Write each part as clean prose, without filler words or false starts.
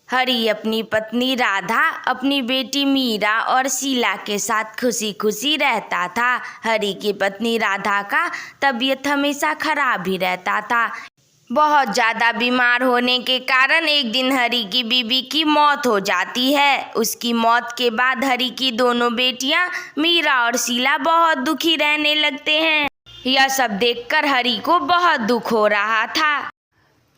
हरी अपनी पत्नी राधा, अपनी बेटी मीरा और शीला के साथ खुशी खुशी रहता था। हरी की पत्नी राधा का तबीयत हमेशा खराब ही रहता था। बहुत ज़्यादा बीमार होने के कारण एक दिन हरी की बीवी की मौत हो जाती है। उसकी मौत के बाद हरी की दोनों बेटियां मीरा और शीला बहुत दुखी रहने लगते हैं। यह सब देखकर हरी को बहुत दुख हो रहा था।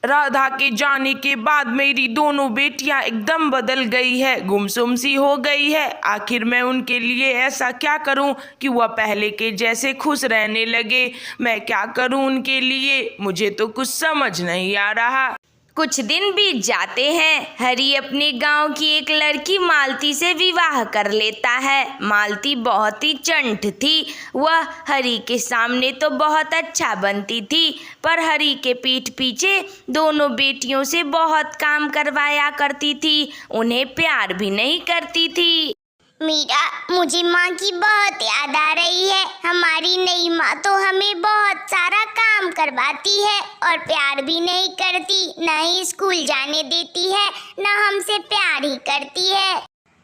राधा के जाने के बाद मेरी दोनों बेटियां एकदम बदल गई है, गुमसुम सी हो गई है। आखिर मैं उनके लिए ऐसा क्या करूं कि वह पहले के जैसे खुश रहने लगे। मैं क्या करूं उनके लिए, मुझे तो कुछ समझ नहीं आ रहा। कुछ दिन बीत जाते हैं। हरी अपने गांव की एक लड़की मालती से विवाह कर लेता है। मालती बहुत ही चंट थी। वह हरी के सामने तो बहुत अच्छा बनती थी, पर हरी के पीठ पीछे दोनों बेटियों से बहुत काम करवाया करती थी। उन्हें प्यार भी नहीं करती थी। मीरा, मुझे माँ की बहुत याद आ रही है। हमारी नई माँ तो हमें बहुत सारा काम करवाती है और प्यार भी नहीं करती, न ही स्कूल जाने देती है, न हमसे प्यार ही करती है।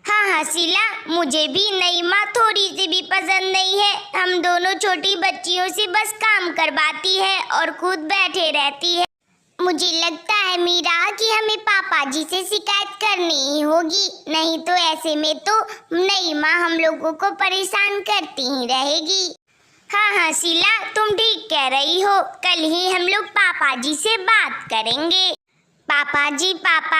हाँ शीला, मुझे भी नई माँ थोड़ी सी भी पसंद नहीं है। हम दोनों छोटी बच्चियों से बस काम करवाती है और खुद बैठे रहती है। मुझे लगता है मीरा कि हमें पापा जी से शिकायत करनी ही होगी, नहीं तो ऐसे में तो नई माँ हम लोगों को परेशान करती ही रहेगी। हाँ शीला, तुम ठीक कह रही हो। कल ही हम लोग पापा जी से बात करेंगे। पापा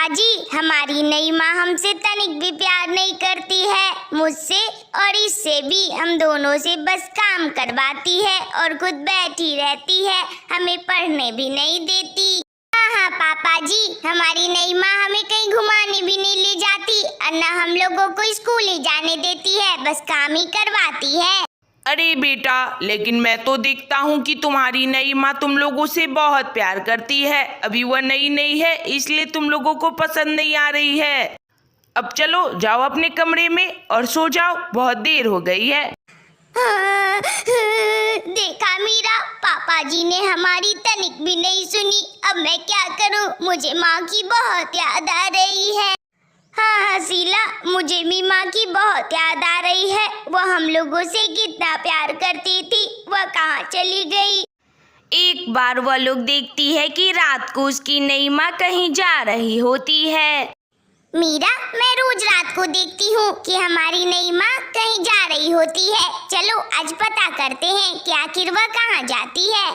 जी, हमारी नई माँ हमसे तनिक भी प्यार नहीं करती है। मुझसे और इससे भी, हम दोनों से बस काम करवाती है और खुद बैठी रहती है, हमें पढ़ने भी नहीं देती। हाँ पापा जी, हमारी नई माँ हमें कहीं घुमाने भी नहीं ले जाती और न हम लोगों को स्कूल ही जाने देती है, बस काम ही करवाती है। अरे बेटा, लेकिन मैं तो देखता हूँ कि तुम्हारी नई माँ तुम लोगों से बहुत प्यार करती है। अभी वह नई है, इसलिए तुम लोगों को पसंद नहीं आ रही है। अब चलो, जाओ अपने कमरे में और सो जाओ, बहुत देर हो गई है। देखा मीरा, पापा जी ने हमारी तनिक भी नहीं सुनी। अब मैं क्या करूं, मुझे माँ की बहुत याद आ रही है। हाँ शीला, मुझे भी माँ की बहुत याद आ रही है। वह हम लोगों से कितना प्यार करती थी, वह कहाँ चली गई। एक बार वह लोग देखती है कि रात को उसकी नई माँ कहीं जा रही होती है। मीरा, मैं रोज रात को देखती हूँ कि हमारी नई माँ कहीं जा रही होती है। चलो आज पता करते हैं कि आखिर वह कहाँ जाती है।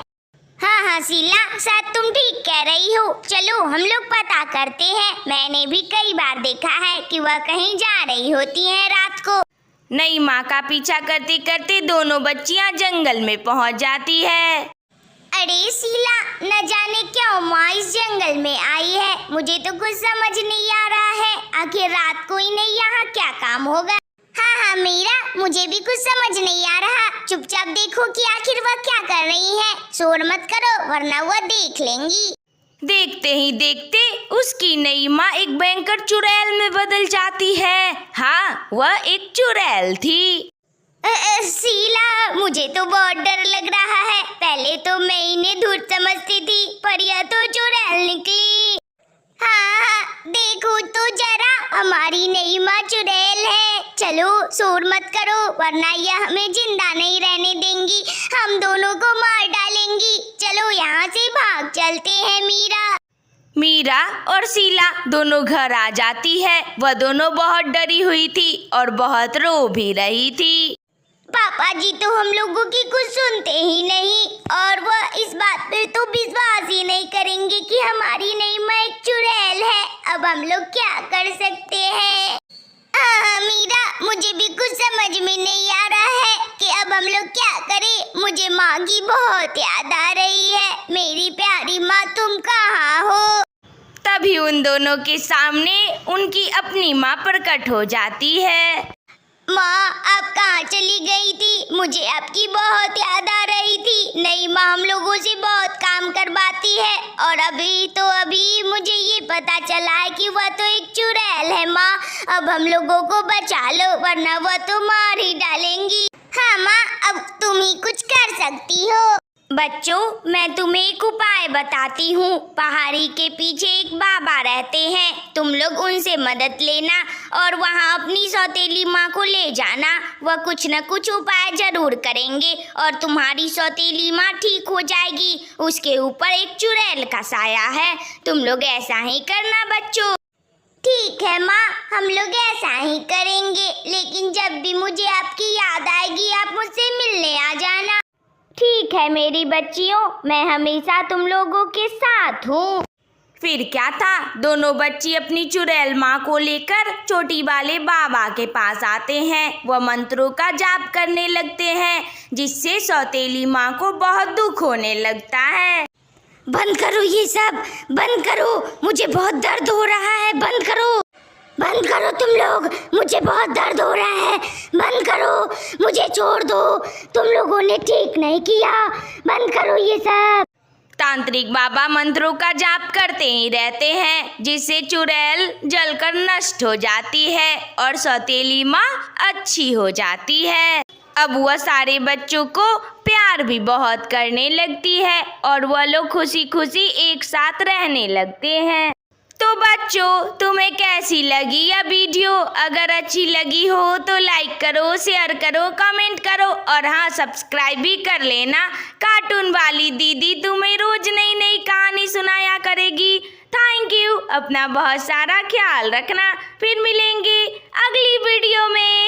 हाँ शीला, शायद तुम ठीक कह रही हो। चलो हम लोग पता करते हैं। मैंने भी कई बार देखा है कि वह कहीं जा रही होती है रात को। नई माँ का पीछा करते करते दोनों बच्चियां जंगल में पहुंच जाती है। अरे शीला, न जाने क्यों माँ इस जंगल में आई है, मुझे तो कुछ समझ नहीं आ रहा है। आखिर रात को इन्हें यहाँ क्या काम होगा। हाँ मीरा, मुझे भी कुछ समझ नहीं आ रहा। चुपचाप देखो कि आखिर वह क्या कर रही है। शोर मत करो वरना वह देख लेंगी। देखते ही देखते उसकी नई माँ एक भयंकर चुड़ैल में बदल जाती है। हाँ, वह एक चुड़ैल थी। शीला, मुझे तो बहुत डर लग रहा है। पहले तो मैं इन्हें धूर्त समझती थी, पर यह तो चुड़ैल निकली। हाँ, देखो तो जरा, हमारी नई माँ चुड़ैल है। चलो शोर मत करो वरना यह हमें जिंदा नहीं रहने देंगी, हम दोनों को मार डालेंगी। चलो यहाँ से भाग चलते हैं। मीरा और शीला दोनों घर आ जाती है। वह दोनों बहुत डरी हुई थी और बहुत रो भी रही थी। पापा जी तो हम लोगों की कुछ सुनते ही नहीं और वह इस बात पे तो विश्वास ही नहीं करेंगे कि हमारी नई माँ एक चुड़ैल है। अब हम लोग क्या कर सकते हैं। मीरा, मुझे भी कुछ समझ में नहीं आ रहा है कि अब हम लोग क्या करें। मुझे माँ की बहुत याद आ रही है। मेरी प्यारी माँ, तुम कहाँ हो। तभी उन दोनों के सामने उनकी अपनी माँ प्रकट हो जाती है। माँ, आप कहाँ चली गई थी। मुझे आपकी बहुत याद आ रही थी। नई माँ हम लोगों से बहुत काम करवाती है और अभी मुझे ये पता चला है कि वह तो एक चुड़ैल है। माँ, अब हम लोगों को बचा लो वरना वह तो मार ही डालेंगी। हाँ माँ, अब तुम ही कुछ कर सकती हो। बच्चों, मैं तुम्हें एक उपाय बताती हूँ। पहाड़ी के पीछे एक बाबा रहते हैं, तुम लोग उनसे मदद लेना और वहाँ अपनी सौतेली माँ को ले जाना। वह कुछ न कुछ उपाय जरूर करेंगे और तुम्हारी सौतेली माँ ठीक हो जाएगी। उसके ऊपर एक चुड़ैल का साया है, तुम लोग ऐसा ही करना बच्चों। ठीक है माँ, हम लोग ऐसा ही करेंगे, लेकिन जब भी मुझे आपकी याद आएगी आप मुझसे मिलने आ जाना। ठीक है मेरी बच्चियों, मैं हमेशा तुम लोगों के साथ हूँ। फिर क्या था, दोनों बच्ची अपनी चुड़ैल माँ को लेकर चोटी वाले बाबा के पास आते हैं। वह मंत्रों का जाप करने लगते हैं, जिससे सौतेली माँ को बहुत दुख होने लगता है। बंद करो ये सब, बंद करो, मुझे बहुत दर्द हो रहा है, बंद करो। बंद करो तुम लोग, मुझे बहुत दर्द हो रहा है, बंद करो, मुझे छोड़ दो, तुम लोगों ने ठीक नहीं किया, बंद करो ये सब। तांत्रिक बाबा मंत्रों का जाप करते ही रहते हैं, जिससे चुड़ैल जलकर नष्ट हो जाती है और सौतेली माँ अच्छी हो जाती है। अब वह सारे बच्चों को प्यार भी बहुत करने लगती है और वह लोग खुशी खुशी एक साथ रहने लगते हैं। तो बच्चों, तुम्हें कैसी लगी यह वीडियो? अगर अच्छी लगी हो तो लाइक करो, शेयर करो, कमेंट करो और हाँ, सब्सक्राइब भी कर लेना। कार्टून वाली दीदी तुम्हें रोज नई नई कहानी सुनाया करेगी। Thank you. अपना बहुत सारा ख्याल रखना। फिर मिलेंगे अगली वीडियो में।